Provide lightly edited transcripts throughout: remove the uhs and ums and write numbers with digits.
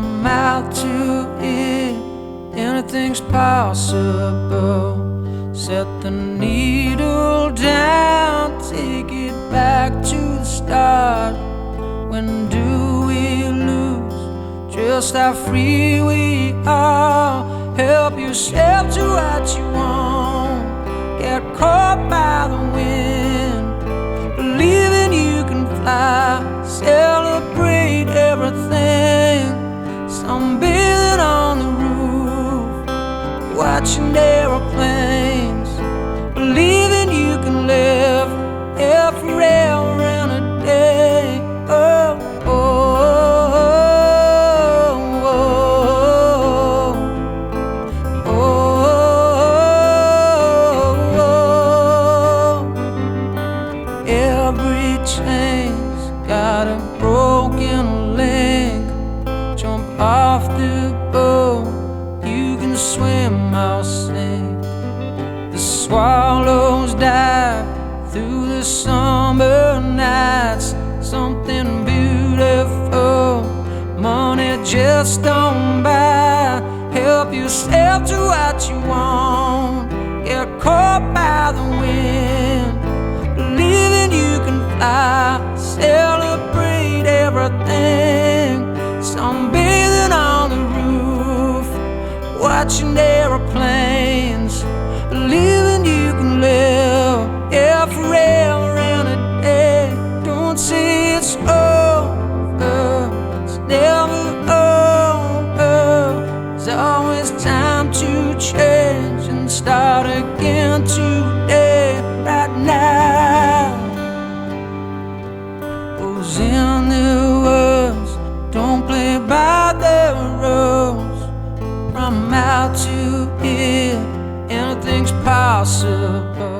from out to here, anything's possible. Set the needle down, take it back to the start. When do we lose just how free we are? Help yourself to what you want, get caught by the wind, believing you can fly, celebrate everything. Sunbathing on the roof, watching aeroplanes, believing you can live forever and a day. Oh, oh, oh, oh, oh, oh. Every chain's got a broken link. Jump off the boat, you can swim, I'll sink. The swallows dive through the summer nights. Something beautiful, money just don't buy. Help yourself to what you want, get caught by the wind, believing you can fly, celebrate everything. Sunbathing on the roof, watching aeroplanes, believing you can live forever and a day. Don't say it's over, it's never over. There's always time to change and start again today, right now. Who's in the words, don't play by the rules. From out to here, anything's possible.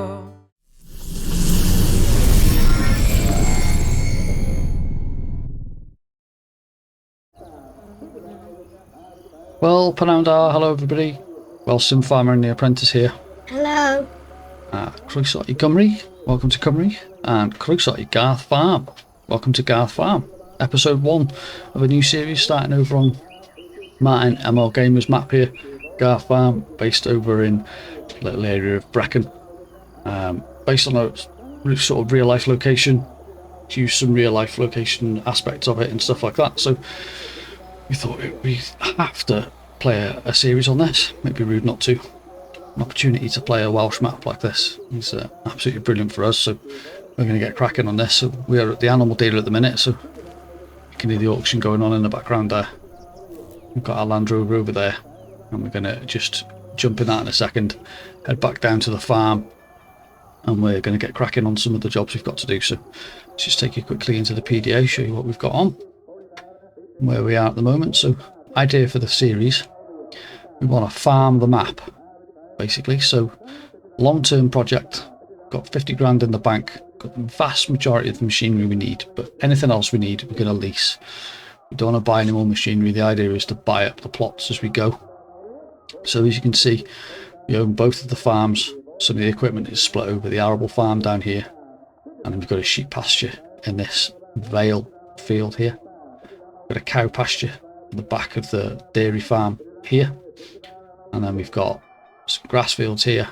Well, Panamdar, hello everybody. Welsh Farmer and the Apprentice here. Hello. Croeso i Gymru, welcome to Cymru, and Croeso i Garth Farm, welcome to Garth Farm. Episode 1 of a new series starting over on Martin ML Gamers map here. Garth Farm, based over in a little area of Brecon. Based on a sort of real life location, to use some real life location aspects of it and stuff like that. So we thought we have to play a series on this. Might be rude not to. An opportunity to play a Welsh map like this is absolutely brilliant for us. So we're going to get cracking on this. So we are at the animal dealer at the minute. So you can hear the auction going on in the background there. We've got our Land Rover over there, and we're going to just jump in that in a second. Head back down to the farm, and we're going to get cracking on some of the jobs we've got to do. So let's just take you quickly into the PDA, show you what we've got on, where we are at the moment. So idea for the series, we want to farm the map basically. So long-term project, got 50 grand in the bank, got the vast majority of the machinery we need, but anything else we need we're going to lease. We don't want to buy any more machinery. The idea is to buy up the plots as we go. So as you can see, we own both of the farms. Some of the equipment is split over the arable farm down here, and then we've got a sheep pasture in this vale field here. Got a cow pasture at the back of the dairy farm here, and then we've got some grass fields here.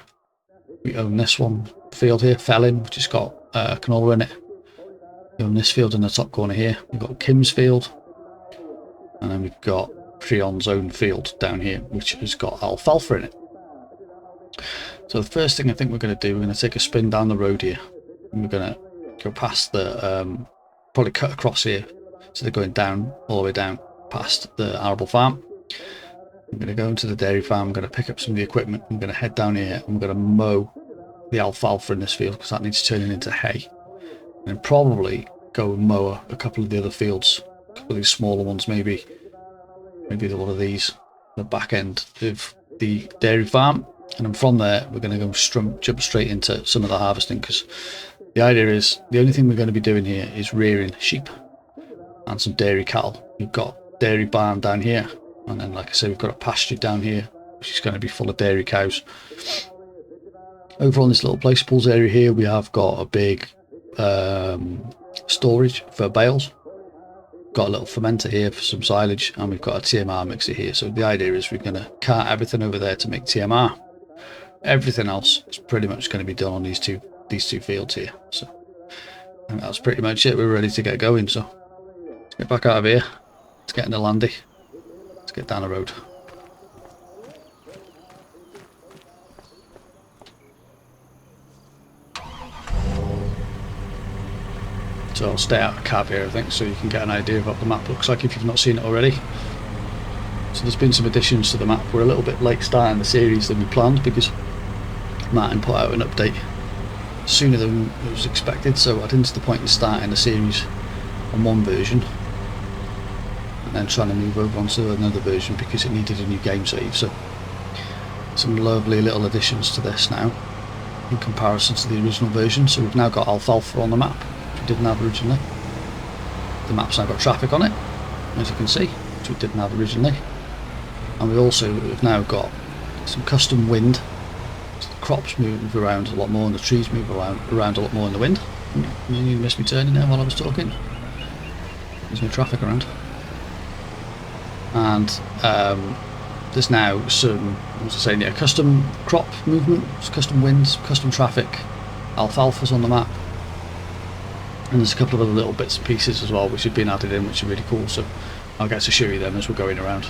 We own this one field here, Felling, which has got canola in it. We own this field in the top corner here. We've got Kim's field, and then we've got Creon's own field down here, which has got alfalfa in it. So the first thing I think we're going to do, we're going to take a spin down the road here, and we're going to go past the probably cut across here. So they're going down, all the way down past the arable farm. I'm going to go into the dairy farm, I'm going to pick up some of the equipment, I'm going to head down here, and I'm going to mow the alfalfa in this field because that needs turning into hay. And probably go and mow a couple of the other fields, a couple of these smaller ones, maybe one of these, the back end of the dairy farm. And then from there, we're going to go jump straight into some of the harvesting, because the idea is the only thing we're going to be doing here is rearing sheep and some dairy cattle. We've got dairy barn down here, and then like I said, we've got a pasture down here which is going to be full of dairy cows. Over on this little placeables area here, we have got a big storage for bales. got a little fermenter here for some silage, and we've got a TMR mixer here. So the idea is we're going to cart everything over there to make TMR. Everything else is pretty much going to be done on these two fields here. So and that's pretty much it. We're ready to get going. So let's get back out of here. Let's get in the landy. Let's get down the road. So I'll stay out of cab here, I think, so you can get an idea of what the map looks like if you've not seen it already. So there's been some additions to the map. We're a little bit late starting the series than we planned because Martin put out an update sooner than it was expected, so I didn't see the point in starting the series on one version and then trying to move over onto another version because it needed a new game save. So some lovely little additions to this now in comparison to the original version. So we've now got alfalfa on the map, which we didn't have originally. The map's now got traffic on it, as you can see, which we didn't have originally. And we've now got some custom wind. So the crops move around a lot more and the trees move around a lot more in the wind. You missed me turning there while I was talking. There's no traffic around. And there's now some, what was I saying, yeah, custom crop movement, custom winds, custom traffic, alfalfa's on the map. And there's a couple of other little bits and pieces as well which have been added in, which are really cool. So I'll get to show you them as we're going around.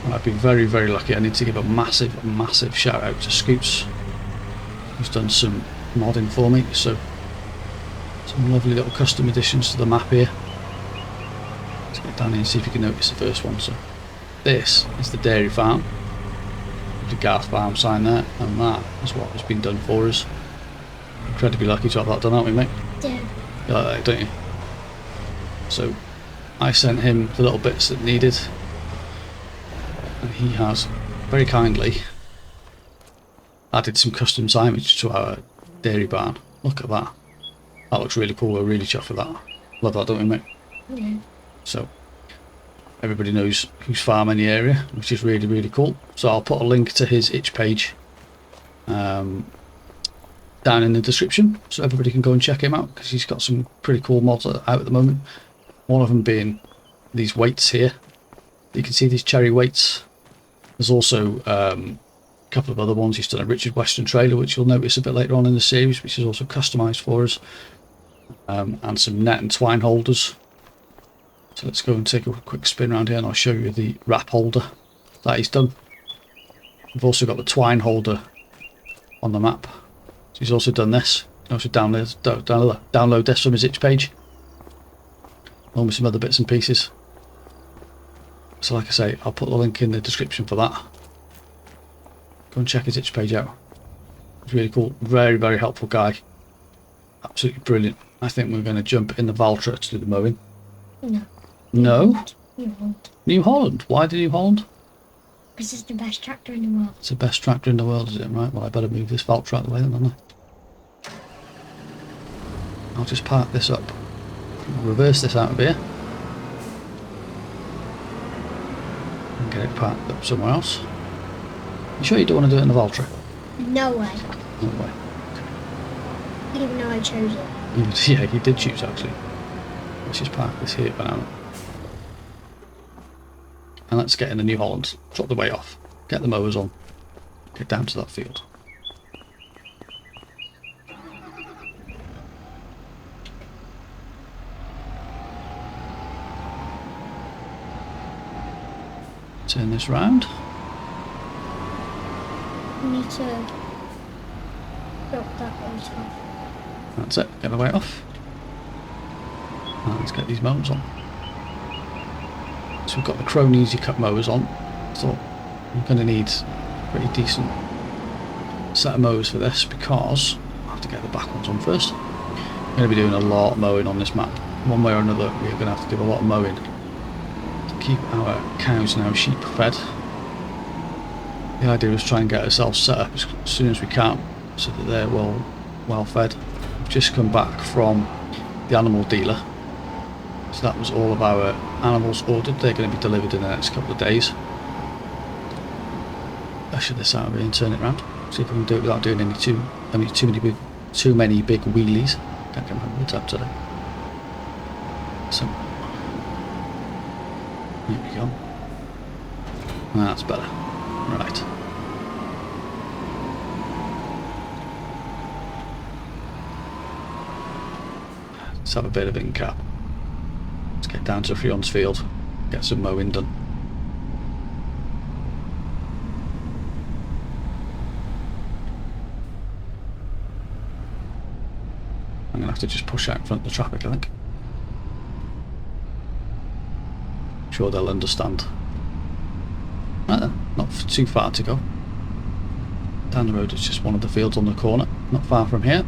And I've been very, very lucky. I need to give a massive shout out to Scoots, who's done some modding for me. So some lovely little custom additions to the map here. Let's get down here and see if you can notice the first one. So this is the dairy farm, the Garth Farm sign there, and that is what has been done for us. Incredibly lucky to have that done, aren't we, mate? Yeah. You like that, don't you? So I sent him the little bits that needed, and he has very kindly added some custom signage to our dairy barn. Look at that. That looks really cool. We're really chuffed with that. Love that, don't we, mate? Yeah. So everybody knows who's farm in the area, which is really, really cool. So I'll put a link to his itch page down in the description so everybody can go and check him out, because he's got some pretty cool mods out at the moment. One of them being these weights here. You can see these cherry weights. There's also a couple of other ones. He's done a Richard Western trailer, which you'll notice a bit later on in the series, which is also customised for us, and some net and twine holders. So let's go and take a quick spin around here and I'll show you the wrap holder that he's done. We've also got the twine holder on the map. So he's also done this. You can also download this from his itch page, along with some other bits and pieces. So like I say, I'll put the link in the description for that. Go and check his itch page out. It's really cool. Very, very helpful guy. Absolutely brilliant. I think we're going to jump in the Valtra to do the mowing. No. No? New Holland. New Holland? Why the New Holland? Because it's the best tractor in the world. It's the best tractor in the world, is it? Right, well I better move this Valtra out of the way then, don't I? I'll just park this up. I'll reverse this out of here. And get it parked up somewhere else. You sure you don't want to do it in the Valtra? No way. No way. I didn't even know I chose it. Yeah, you did choose actually. Let's just park this here for now. And let's get in the New Holland. Drop the weight off. Get the mowers on. Get down to that field. Turn this round. You need to drop that weight off. That's it. Get the weight off. And let's get these mowers on. So we've got the Crone Easy Cut mowers on. So I'm going to need a pretty decent set of mowers for this, because I have to get the back ones on first. I'm going to be doing a lot of mowing on this map. One way or another, we're going to have to do a lot of mowing to keep our cows and our sheep fed. The idea is try and get ourselves set up as soon as we can so that they're well fed. We've just come back from the animal dealer. So that was all of our animals ordered. They're going to be delivered in the next couple of days. Usher this out of here and turn it around. See if we can do it without doing too many big wheelies. Can't get my words out today. So There we go. That's better. Right. Let's have a bit of in-cap. Let's get down to Freon's field. Get some mowing done. I'm going to have to just push out in front of the traffic, I think. Sure they'll understand. Right then, not too far to go. Down the road is just one of the fields on the corner, not far from here.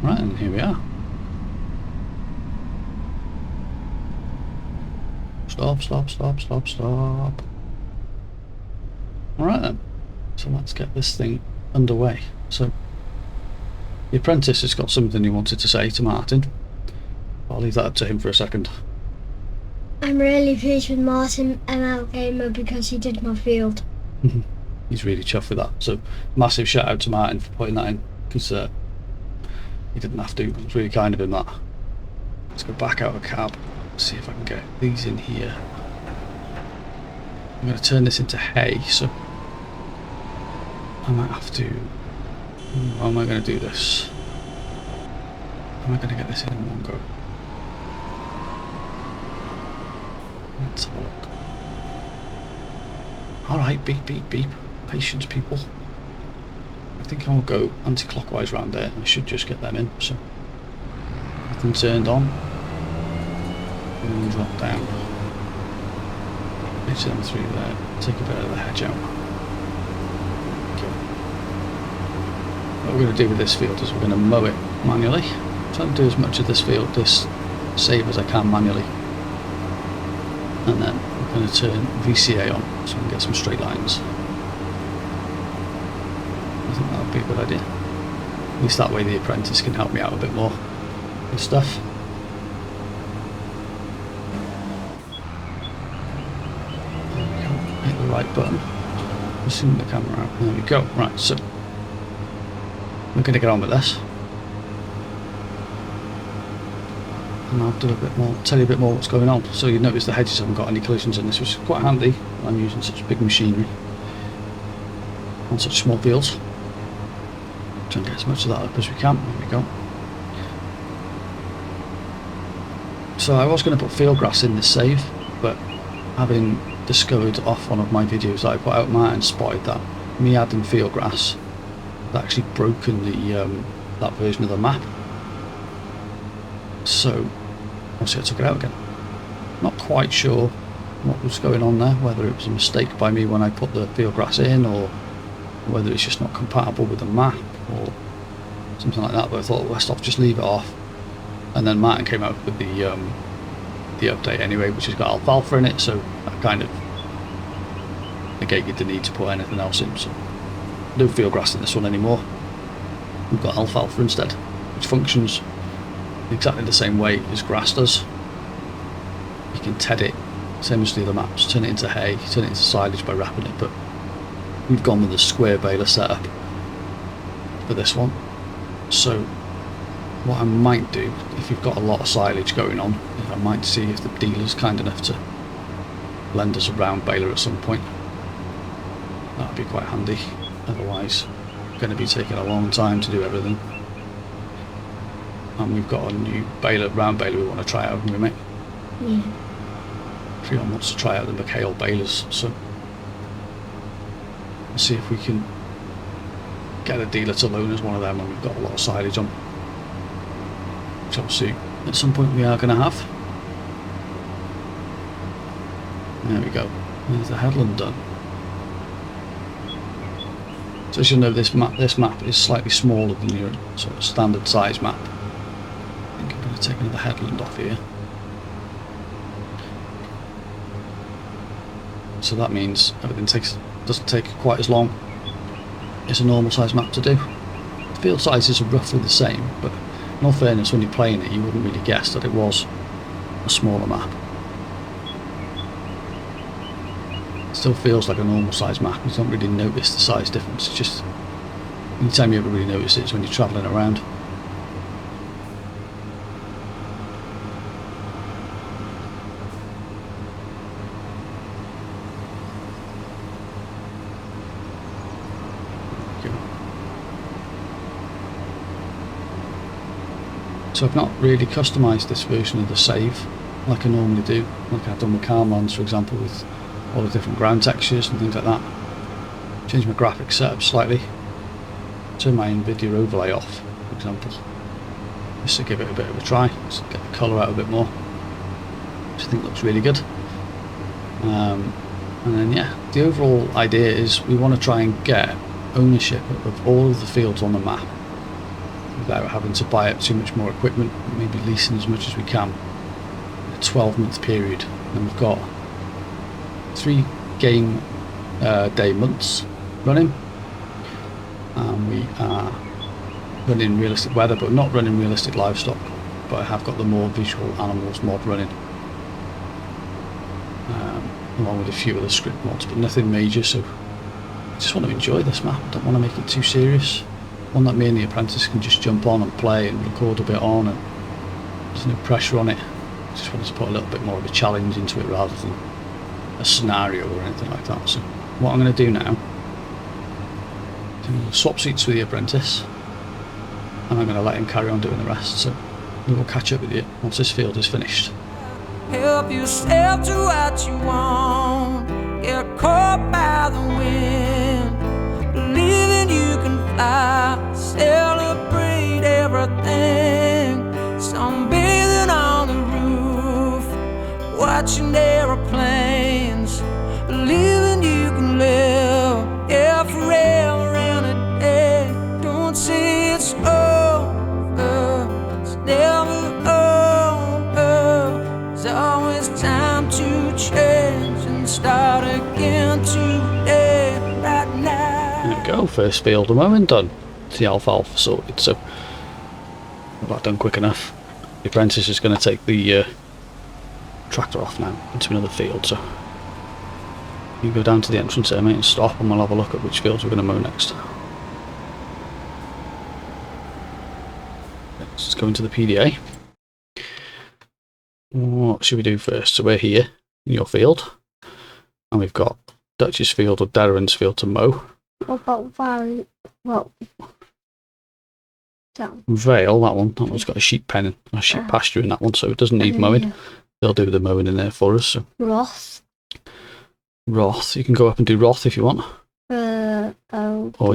Right, and here we are. Stop, stop, stop, stop, stop. Alright then, so let's get this thing underway. So, the Apprentice has got something he wanted to say to Martin. I'll leave that up to him for a second. I'm really pleased with Martin ML Gamer because he did my field. He's really chuffed with that. So, massive shout out to Martin for putting that in, because he didn't have to. It was really kind of him, that. Let's go back out of cab. See if I can get these in here. I'm going to turn this into hay, so I might have to. How am I going to do this? How am I going to get this in one go? Let's have a look. Alright, beep, beep, beep. Patience, people. I think I'll go anti-clockwise round there. I should just get them in, so everything turned on. And drop down. Pitch them through there. Take a bit of the hedge out. Okay. What we're going to do with this field is we're going to mow it manually. Try to do as much of this field, this save as I can manually. And then we're going to turn VCA on so we can get some straight lines. I think that would be a good idea. At least that way the Apprentice can help me out a bit more with stuff. Right button. Zoom the camera out. There we go. Right, so we're going to get on with this, and I'll do a bit more. Tell you a bit more what's going on. So you notice the hedges haven't got any collisions in this, which is quite handy. I'm using such big machinery on such small fields. Try and get as much of that up as we can. There we go. So I was going to put field grass in this save, but having discovered off one of my videos that I put out, Martin spotted that me adding field grass had actually broken the that version of the map. So obviously I took it out again. Not quite sure what was going on there, whether it was a mistake by me when I put the field grass in, or whether it's just not compatible with the map or something like that, but I thought best off just leave it off. And then Martin came out with the update anyway, which has got alfalfa in it, so that kind of negated the need to put anything else in. So no field grass in this one anymore. We've got alfalfa instead, which functions exactly the same way as grass does. You can TED it, same as the other maps, turn it into hay, turn it into silage by wrapping it, but we've gone with the square baler setup for this one. So what I might do, if you've got a lot of silage going on, is I might see if the dealer's kind enough to lend us a round baler at some point. That would be quite handy. Otherwise, it's going to be taking a long time to do everything. And we've got a new baler, round baler we want to try out, haven't we, mate? Yeah. Freon wants to try out the McHale balers, so we'll see if we can get a dealer to loan us one of them when we've got a lot of silage on. Which obviously at some point we are going to have. There we go. There's the headland done. So as you know, this map is slightly smaller than your sort of standard size map. I think I'm going to take another headland off here. So that means everything doesn't take quite as long as a normal size map to do. The field sizes are roughly the same, but In all fairness, when you're playing it, you wouldn't really guess that it was a smaller map. It still feels like a normal size map. You don't really notice the size difference. It's just, the only time you ever really notice it is when you're travelling around. So I've not really customised this version of the save like I normally do, like I've done with Calmlands, for example, with all the different ground textures and things like that. Changed my graphics setup slightly, turned my Nvidia overlay off, for example, just to give it a bit of a try, just to get the colour out a bit more, which I think looks really good. And then yeah, the overall idea is we want to try and get ownership of all of the fields on the map without having to buy up too much more equipment, maybe leasing as much as we can. A 12-month period, and we've got 3 game day months running, and we are running realistic weather, but not running realistic livestock. But I have got the more visual animals mod running, along with a few other script mods, but nothing major. So I just want to enjoy this map. I don't want to make it too serious. One that me and the Apprentice can just jump on and play and record a bit on, and there's no pressure on it. I just wanted to put a little bit more of a challenge into it rather than a scenario or anything like that. So what I'm going to do now is swap seats with the Apprentice, and I'm going to let him carry on doing the rest. So we will catch up with you once this field is finished. Help yourself to what you want. Get caught by the wind. Believing you can fly. Celebrate everything. Sunbathing on the roof. Watching aeroplanes. Believing you can live. Yeah, forever and a day. Don't say it's over. It's never over. There's always time to change and start again today, right now. There we go, first field of mowing done. It's the alfalfa sorted, so I've got done quick enough. The Apprentice is going to take the tractor off now into another field, so you go down to the entrance there, mate, and stop, and we'll have a look at which fields we're going to mow next. Let's go into the PDA. What should we do first? So we're here in your field, and we've got Dutch's field or Darren's field to mow. What about Vale? Well, down. Vale, that one's got a sheep pen, a sheep pasture in that one, so it doesn't need mowing. Yeah. They'll do the mowing in there for us. So. Roth, you can go up and do Roth if you want. Or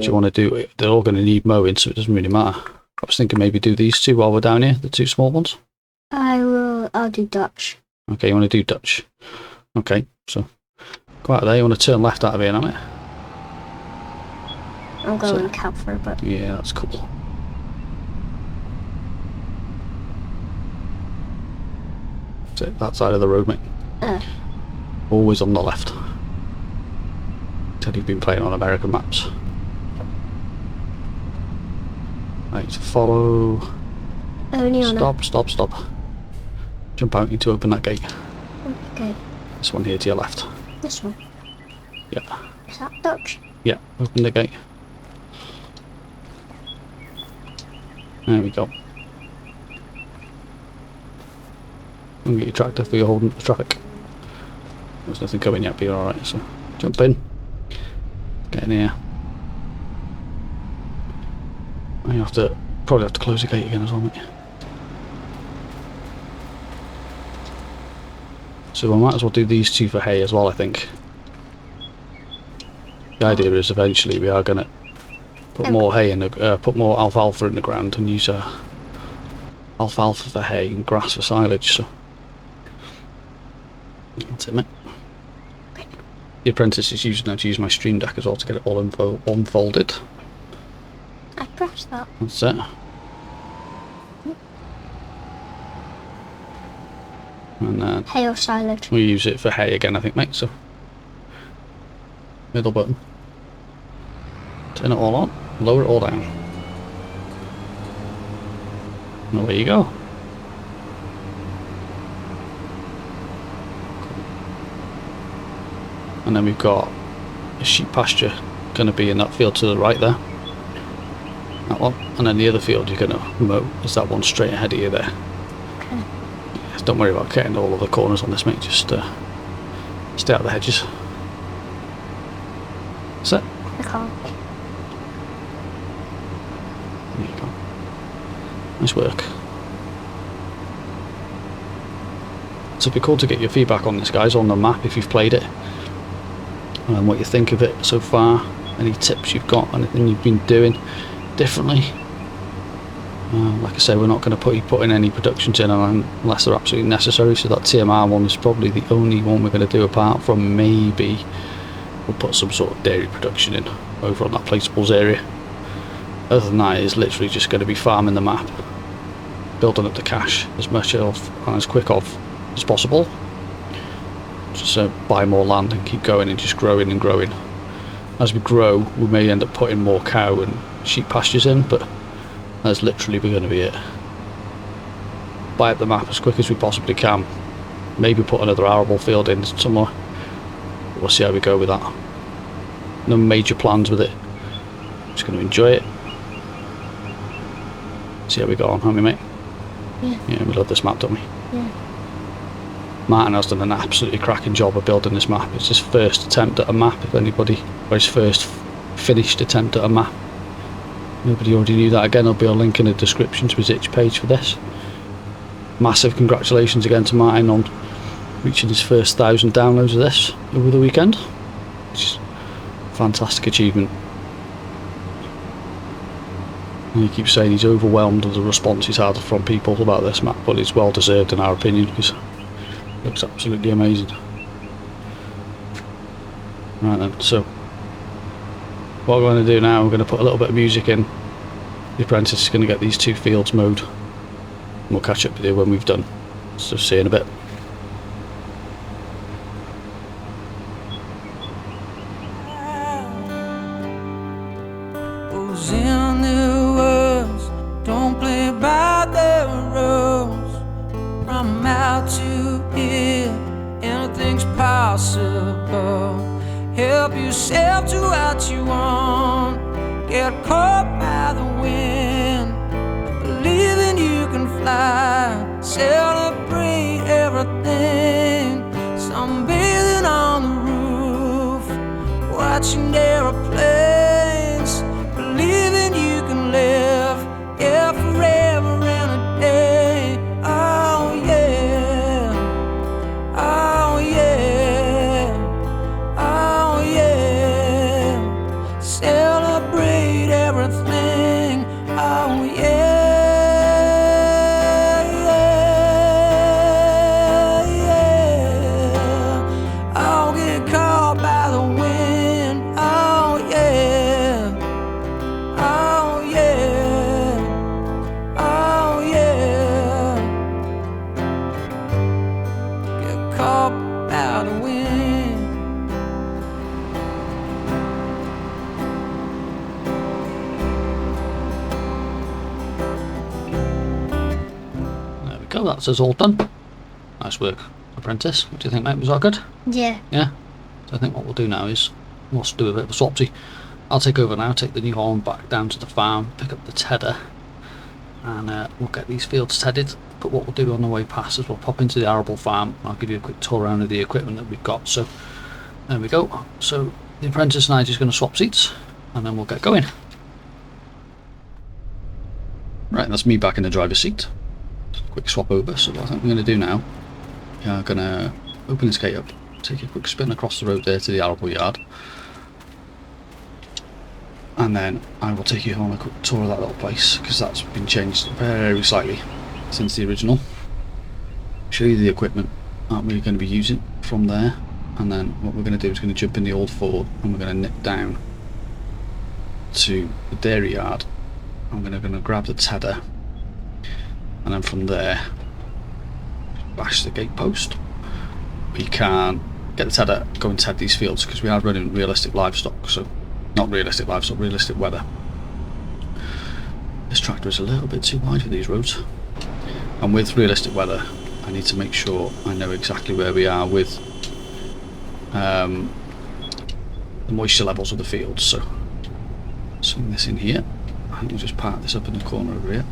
do you want to do it? They're all going to need mowing, so it doesn't really matter. I was thinking maybe do these two while we're down here, the two small ones. I'll do Dutch. Okay, you want to do Dutch. Okay, so go out of there. You want to turn left out of here now, mate? I'm going cab for a bit. Yeah, that's cool. That's it, that side of the road, mate. Always on the left. Until you've been playing on American maps. Right, follow. Only on Stop. Jump out, you need to open that gate. Okay. This one here to your left. This one? Yeah. Is that Dutch? Yeah, open the gate. There we go. And get your tractor for your holding the traffic. There's nothing coming yet, but you're alright, so jump in. Get in here. And you probably have to close the gate again as well, mate. So we might as well do these two for hay as well, I think. The idea is eventually we are going to put more hay in the, put more alfalfa in the ground and use alfalfa for hay and grass for silage. So that's it, mate. The Apprentice is using now to use my Stream Deck as well to get it all unfolded. I pressed that. That's it. And then Hay or silage? we use it for hay again, I think, mate. So middle button. Turn it all on. Lower it all down. And away you go. And then we've got a sheep pasture going to be in that field to the right there. That one. And then the other field you're going to mow is that one straight ahead of you there. Okay. Yeah, don't worry about getting all of the corners on this, mate. Just stay out of the hedges. That's it. Okay. There you go. Nice work. So it'd be cool to get your feedback on this, guys, on the map if you've played it. And what you think of it so far. Any tips you've got, anything you've been doing differently. Like I say, we're not going to put in any productions in unless they're absolutely necessary, so that TMR one is probably the only one we're going to do, apart from maybe we'll put some sort of dairy production in over on that placeables area. Other than that, it's literally just going to be farming the map, building up the cache as much of and as quick of as possible. Just buy more land and keep going and just growing and growing. As we grow, we may end up putting more cow and sheep pastures in, but that's literally going to be it. Buy up the map as quick as we possibly can. Maybe put another arable field in somewhere. We'll see how we go with that. No major plans with it. Just going to enjoy it. See how we go on, haven't we, mate? Yeah. Yeah, we love this map, don't we? Yeah. Martin has done an absolutely cracking job of building this map. It's his first attempt at a map, if anybody, or his first finished attempt at a map. Nobody already knew that. Again, there'll be a link in the description to his itch page for this. Massive congratulations again to Martin on reaching his first 1,000 downloads of this over the weekend. Which is a fantastic achievement. And he keeps saying he's overwhelmed with the response he's had from people about this map, but it's well deserved in our opinion, because it looks absolutely amazing. Right then, so what we're going to do now, we're going to put a little bit of music in. The Apprentice is going to get these 2 fields mowed, and we'll catch up with you when we've done. So see you in a bit. Who's in the woods? Don't play by the rules. From out to here, anything's possible. Help yourself to what you want. Get caught by the wind. Believing you can fly. Celebrate everything. Sunbathing on the roof. Watching aeroplanes. Believing you can live. Yeah, forever and a day. Oh yeah. Oh yeah. Oh yeah. Celebrate everything. Oh yeah. Yeah. I'll get caught by the wind. Oh yeah. Oh yeah. Oh yeah. Get caught by the wind. There we go, that's us all done. Nice work, Apprentice. What do you think, mate? Was that good? Yeah. Yeah? So I think what we'll do now is we'll do a bit of a swapsy. I'll take over now, take the New Holland back down to the farm, pick up the tedder, and we'll get these fields tedded. But what we'll do on the way past is we'll pop into the arable farm, and I'll give you a quick tour around of the equipment that we've got. So there we go. So the Apprentice and I are just going to swap seats, and then we'll get going. Right, that's me back in the driver's seat. Quick swap over. So what I think we're going to do now, we're going to open this gate up, take a quick spin across the road there to the arable yard, and then I will take you on a quick tour of that little place, because that's been changed very slightly since the original. Show you the equipment that we're going to be using from there, and then what we're going to do is going to jump in the old Ford, and we're going to nip down to the dairy yard. I'm going to grab the tedder, and then from there bash the gate post. We can get the tedder, go and ted these fields, because we are running realistic livestock, so not realistic livestock, realistic weather. This tractor is a little bit too wide for these roads. And with realistic weather, I need to make sure I know exactly where we are with the moisture levels of the fields. So swing this in here, and we'll just park this up in the corner over here.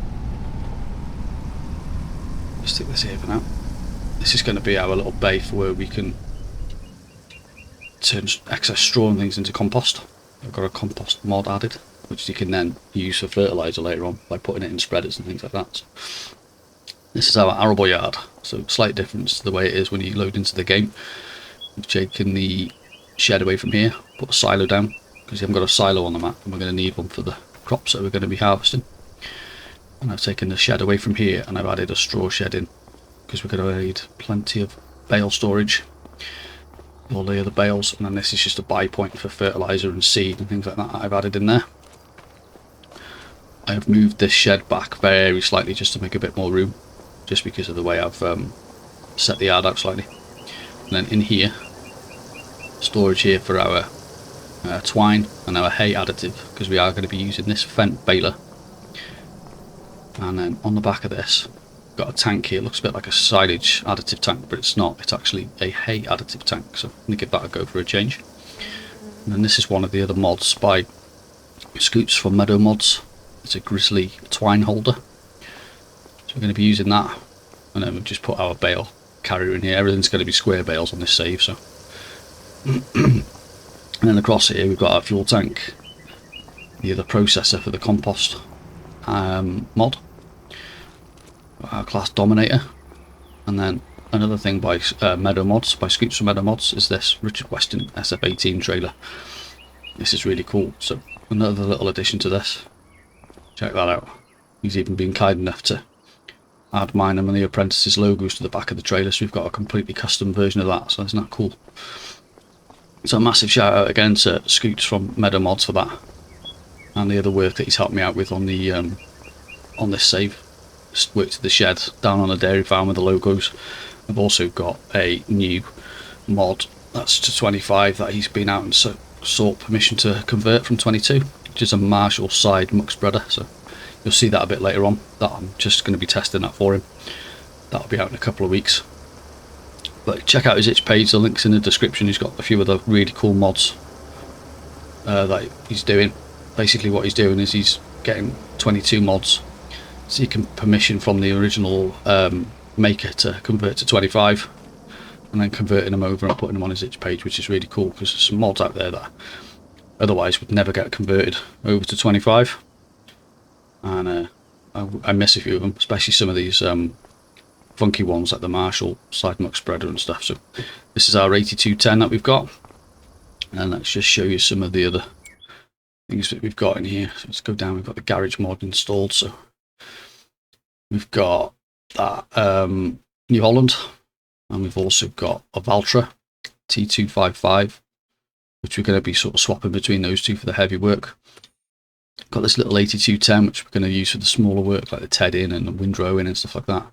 Stick this here for now. This is going to be our little bay for where we can turn excess straw and things into compost. I've got a compost mod added, which you can then use for fertiliser later on by putting it in spreaders and things like that. So this is our arable yard, so slight difference to the way it is when you load into the game. We've taken the shed away from here, put a silo down, because you haven't got a silo on the map, and we're going to need one for the crops that we're going to be harvesting. And I've taken the shed away from here, and I've added a straw shed in, because we're going to need plenty of bale storage. We'll layer the bales, and then this is just a buy point for fertiliser and seed and things like that I've added in there. I have moved this shed back very slightly just to make a bit more room, just because of the way I've set the yard out slightly. And then in here, storage here for our twine and our hay additive, because we are going to be using this Fent baler. And then on the back of this, got a tank here. It looks a bit like a silage additive tank, but it's not. It's actually a hay additive tank, so I'm going to give that a go for a change. And then this is one of the other mods by Scoots from Meadow Mods. It's a grizzly twine holder, so we're going to be using that. And then we've just put our bale carrier in here. Everything's going to be square bales on this save. So and then across here we've got our fuel tank, the other processor for the compost mod, our class Dominator. And then another thing by Meadow Mods, by Scoots from Meadow Mods, is this Richard Weston SF18 trailer. This is really cool, so another little addition to this. Check that out. He's even been kind enough to add mine and the Apprentice's logos to the back of the trailer, so we've got a completely custom version of that, so isn't that cool? So a massive shout out again to Scoots from Meadow Mods for that, and the other work that he's helped me out with on the on this save. Just worked at the shed down on the dairy farm with the logos. I've also got a new mod that's to 25 that he's been out and sought permission to convert from 22, which is a Marshall side muck spreader. So you'll see that a bit later on. That I'm just going to be testing that for him. That'll be out in a couple of weeks. But check out his itch page, the link's in the description. He's got a few other really cool mods that he's doing. Basically what he's doing is he's getting 22 mods, seeking permission from the original maker to convert to 25, and then converting them over and putting them on his itch page, which is really cool, because there's some mods out there that otherwise would never get converted over to 25. And I miss a few of them, especially some of these funky ones like the Marshall side muck spreader and stuff. So this is our 8210 that we've got, and let's just show you some of the other things that we've got in here. So let's go down. We've got the garage mod installed, so we've got that New Holland, and we've also got a Valtra T255, which we're going to be sort of swapping between those two for the heavy work. Got this little 8210, which we're going to use for the smaller work like the TED in and the windrow in and stuff like that.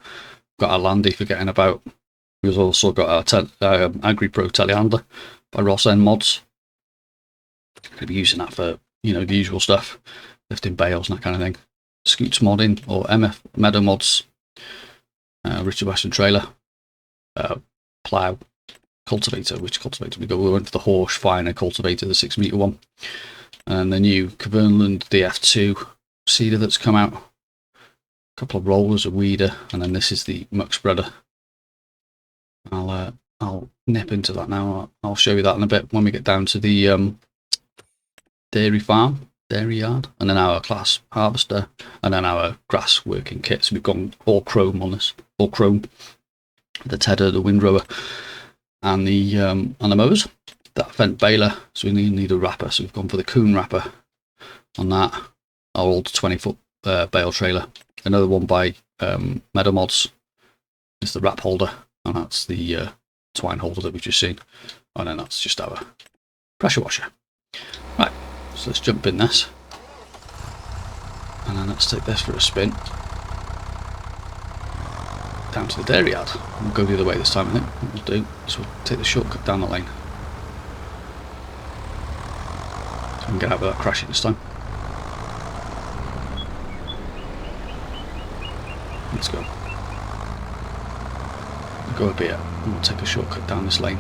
Got our Landy for getting about. We've also got our AgriPro telehandler by Ross End Mods. Going to be using that for, you know, the usual stuff, lifting bales and that kind of thing. Scoots modding, or MF Meadow Mods, Richard Weston trailer, plough, cultivator. Which cultivator we go? We went for the Horsch Finer cultivator, the 6 metre one, and the new Kverneland DF2 seeder that's come out. A couple of rollers, a weeder, and then this is the muck spreader. I'll nip into that now. I'll show you that in a bit when we get down to the dairy yard, and then our class harvester, and then our grass working kit. So we've gone all chrome on this, all chrome. The tedder, the windrower, and the mowers. That Fent baler, so we need a wrapper. So we've gone for the Coon wrapper on that. Our old 20-foot bale trailer. Another one by Meadow Mods is the wrap holder, and that's the twine holder that we've just seen. And then that's just our pressure washer. Right. So let's jump in this, and then let's take this for a spin down to the dairy yard. We'll go the other way this time, I think. What we'll do is we'll take the shortcut down the lane, so we can get out without crashing this time. Let's go. go up here and we'll take a shortcut down this lane.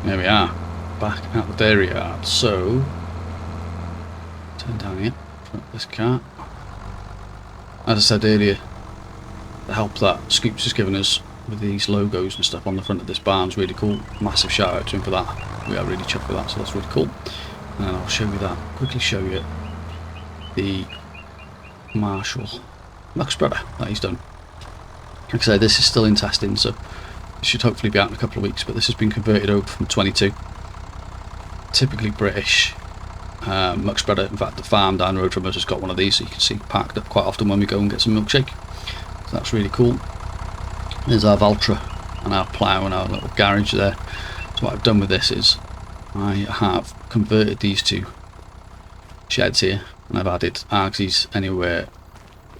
There we are, back at the dairy yard. So, turn down here, front of this car. As I said earlier, the help that Scoops has given us with these logos and stuff on the front of this barn is really cool. Massive shout out to him for that. We are really chuffed with that, so that's really cool. And then I'll show you that, quickly show you the Marshall muck spreader that he's done. Like I say, this is still in testing, so it should hopefully be out in a couple of weeks, but this has been converted over from 22. Typically British muck spreader. In fact, the farm down the road from us has got one of these, so you can see parked up quite often when we go and get some milkshake. So that's really cool. There's our Valtra and our plough and our little garage there. So what I've done with this is I have converted these two sheds here, and I've added Argsy's Anywhere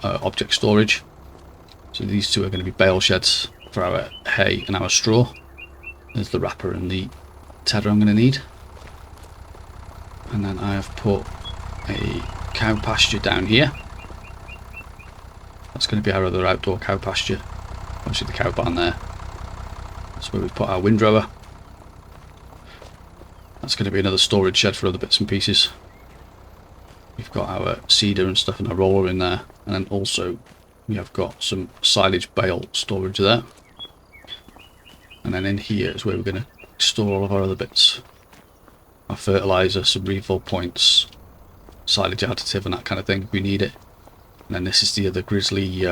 object storage. So these two are going to be bale sheds for our hay and our straw. There's the wrapper and the tedder I'm going to need. And then I have put a cow pasture down here. That's going to be our other outdoor cow pasture. Obviously the cow barn there. That's where we've put our windrower. That's going to be another storage shed for other bits and pieces. We've got our cedar and stuff and our roller in there. And then also we have got some silage bale storage there. And then in here is where we're going to store all of our other bits. Our fertiliser, some refill points, silage additive and that kind of thing if we need it. And then this is the other Grizzly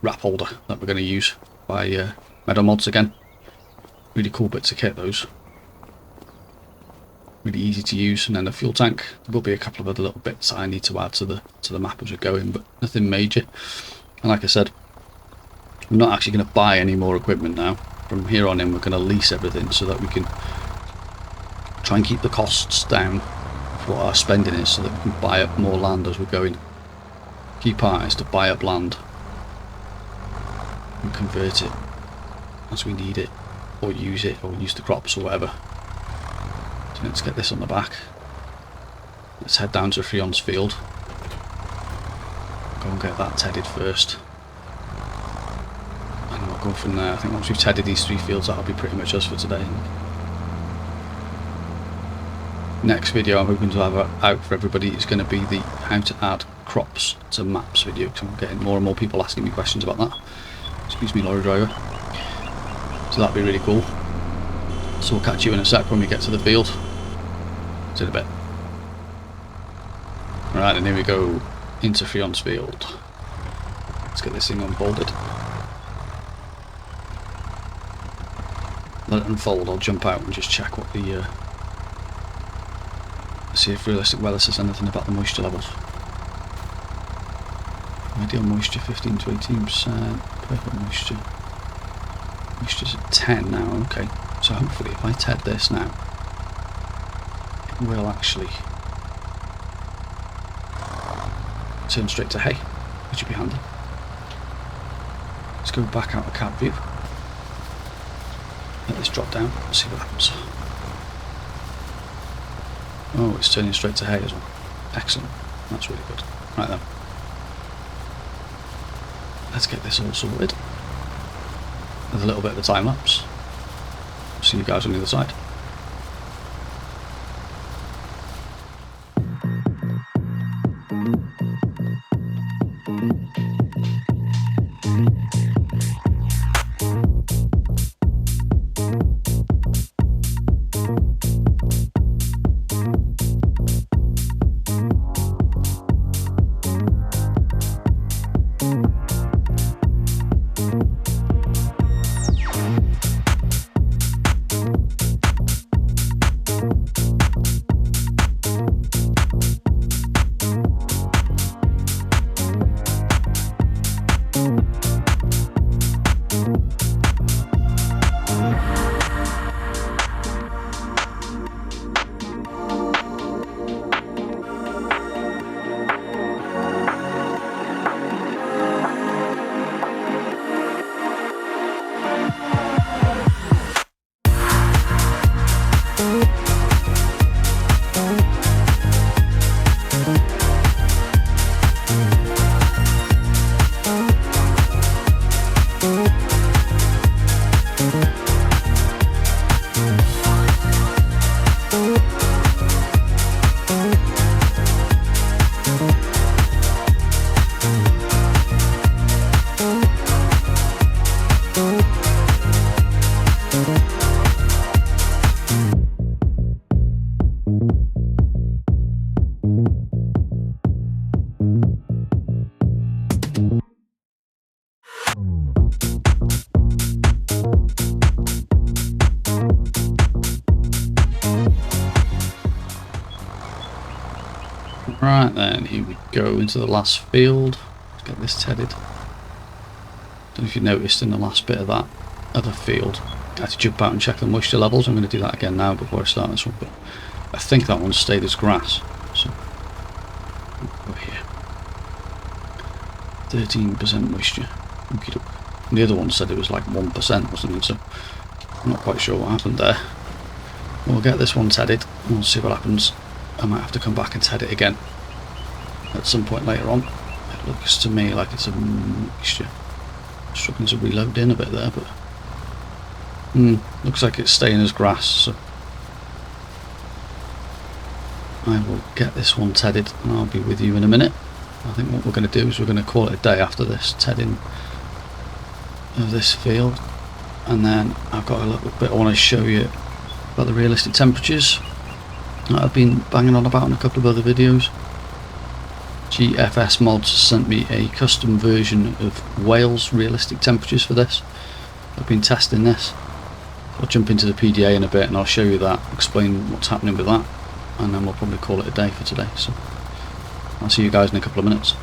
wrap holder that we're going to use by Meadow Mods again. Really cool bits of kit, those. Really easy to use. And then the fuel tank. There will be a couple of other little bits that I need to add to the map as we go in, but nothing major. And like I said, I'm not actually going to buy any more equipment now. From here on in we're going to lease everything so that we can try and keep the costs down for what our spending is, so that we can buy up more land as we're going. Key part is to buy up land and convert it as we need it, or use the crops or whatever. So let's get this on the back. Let's head down to Freon's field. Go and get that tedded first. And we'll go from there. I think once we've tedded these 3 fields, that'll be pretty much us for today. Next video I'm hoping to have out for everybody is going to be the how to add crops to maps video, because I'm getting more and more people asking me questions about that. Excuse me, lorry driver. So that'll be really cool. So we'll catch you in a sec when we get to the field. See you in a bit. Alright, and here we go into Freon's field. Let's get this thing unfolded. Let it unfold. I'll jump out and just check what the see if realistic weather says anything about the moisture levels. Ideal moisture 15 to 18%, perfect moisture. Moisture's at 10 now, okay. So hopefully if I ted this now, it will actually turn straight to hay, which would be handy. Let's go back out of cab view. Let this drop down and see what happens. Oh, it's turning straight to hay as well. Excellent. That's really good. Right then. Let's get this all sorted. There's a little bit of the time lapse. See you guys on the other side. Right then, here we go into the last field. Let's get this tedded. Don't know if you noticed in the last bit of that other field, I had to jump out and check the moisture levels. I'm going to do that again now before I start this one, but I think that one stayed as grass. So, over here. 13% moisture. The other one said it was like 1%, wasn't it? So, I'm not quite sure what happened there. We'll get this one tedded and we'll see what happens. I might have to come back and ted it again at some point later on. It looks to me like it's a mixture. Struggling to reload in a bit there, but looks like it's staying as grass, so I will get this one tedded and I'll be with you in a minute. I think what we're going to do is we're going to call it a day after this tedding of this field, and then I've got a little bit I want to show you about the realistic temperatures that I've been banging on about in a couple of other videos. GFS Mods sent me a custom version of Wales realistic temperatures for this. I've been testing this. I'll jump into the PDA in a bit and I'll show you that, explain what's happening with that, and then we'll probably call it a day for today. So I'll see you guys in a couple of minutes.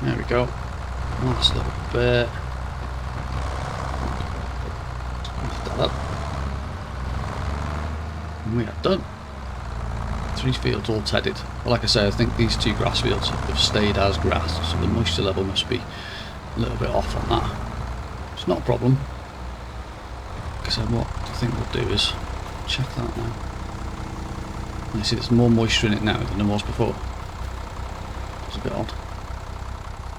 There we go. Last little bit. Lift that up. And we are done. 3 fields all tedded. But like I say, I think these 2 grass fields have stayed as grass, so the moisture level must be a little bit off on that. It's not a problem. Like I said, what I think we'll do is check that now. You see there's more moisture in it now than there was before. It's a bit odd.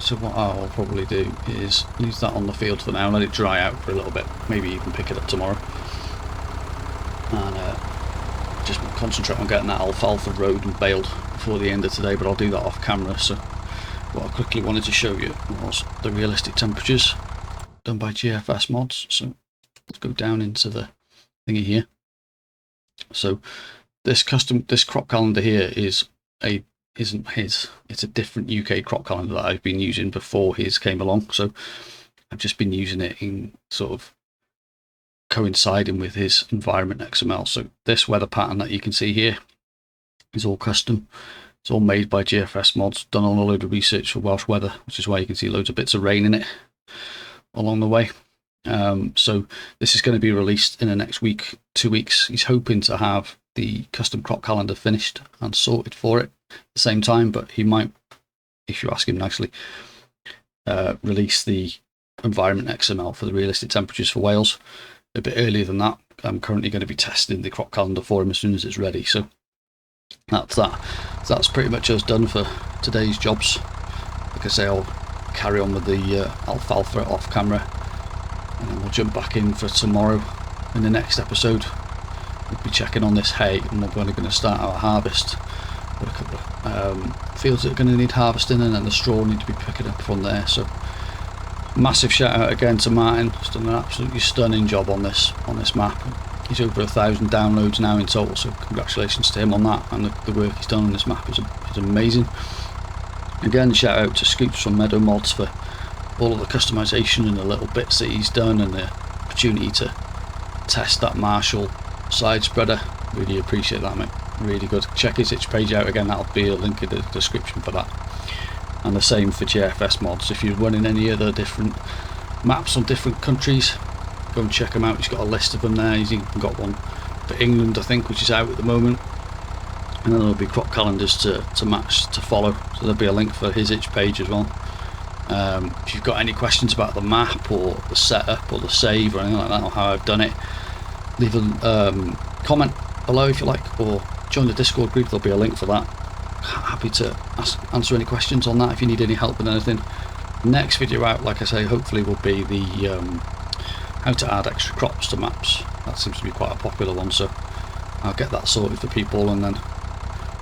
So what I'll probably do is leave that on the field for now and let it dry out for a little bit. Maybe even pick it up tomorrow. And just concentrate on getting that alfalfa road and baled before the end of today, but I'll do that off camera. So what I quickly wanted to show you was the realistic temperatures done by GFS Mods. So let's go down into the thingy here. So this crop calendar here isn't his, it's a different UK crop calendar that I've been using before his came along. So I've just been using it in sort of coinciding with his environment XML. So this weather pattern that you can see here is all custom. It's all made by GFS Mods, done on a load of research for Welsh weather, which is why you can see loads of bits of rain in it along the way. So this is going to be released in the next week, 2 weeks. He's hoping to have the custom crop calendar finished and sorted for it at the same time, but he might, if you ask him nicely, release the environment XML for the realistic temperatures for Wales a bit earlier than that. I'm currently going to be testing the crop calendar for him as soon as it's ready. So that's that. So that's pretty much us done for today's jobs. Like I say, I'll carry on with the alfalfa off camera, and then we'll jump back in for tomorrow. In the next episode, we'll be checking on this hay, and we're going to start our harvest. Got a couple of fields that are going to need harvesting, and then the straw need to be picking up from there. So massive shout out again to Martin. He's done an absolutely stunning job on this map. He's over 1,000 downloads now in total, so congratulations to him on that, and the work he's done on this map is amazing. Again, shout out to Scoops from Meadow Mods for all of the customization and the little bits that he's done, and the opportunity to test that Marshall side spreader. Really appreciate that, mate. Really good. Check his itch page out again, that'll be a link in the description for that. And the same for GFS Mods. If you're running any other different maps on different countries, go and check him out. He's got a list of them there. He's even got one for England, I think, which is out at the moment. And then there'll be crop calendars to match, to follow. So there'll be a link for his itch page as well. If you've got any questions about the map or the setup or the save or anything like that, or how I've done it, leave a comment below if you like, or join the Discord group. There'll be a link for that. happy to answer any questions on that if you need any help with anything. Next video out, like I say, hopefully will be the how to add extra crops to maps. That seems to be quite a popular one, so I'll get that sorted for people, and then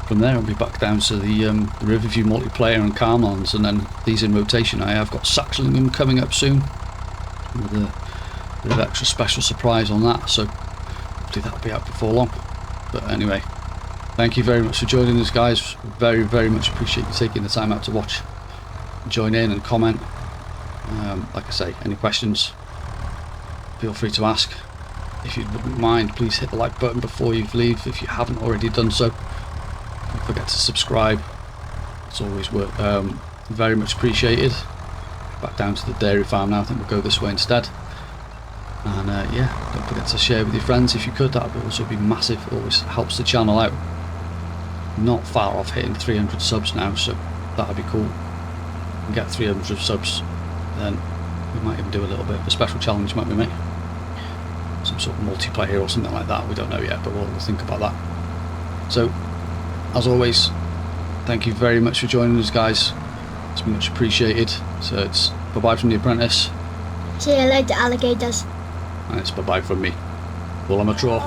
from there I'll be back down to the Riverview multiplayer and Carmons, and then these in rotation. I have got Saxlingham coming up soon with a bit of extra special surprise on that, so hopefully that'll be out before long. But anyway, thank you very much for joining us, guys. Very much appreciate you taking the time out to watch, join in and comment. Like I say, any questions, feel free to ask. If you wouldn't mind, please hit the like button before you leave if you haven't already done so. Don't forget to subscribe, it's always very much appreciated. Back down to the dairy farm now. I think we'll go this way instead. And yeah, don't forget to share with your friends if you could. That would also be massive. It always helps the channel out. Not far off hitting 300 subs now, so that'd be cool. We get 300 subs, then we might even do a little bit of a special challenge, might we, mate? Some sort of multiplayer or something like that. We don't know yet, but we'll think about that. So, as always, thank you very much for joining us, guys. It's much appreciated. So it's bye-bye from the Apprentice. See you later, alligators. And it's bye-bye from me. Well, I'm a draw.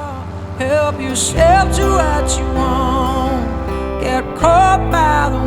Help yourself to what you want. Get caught by the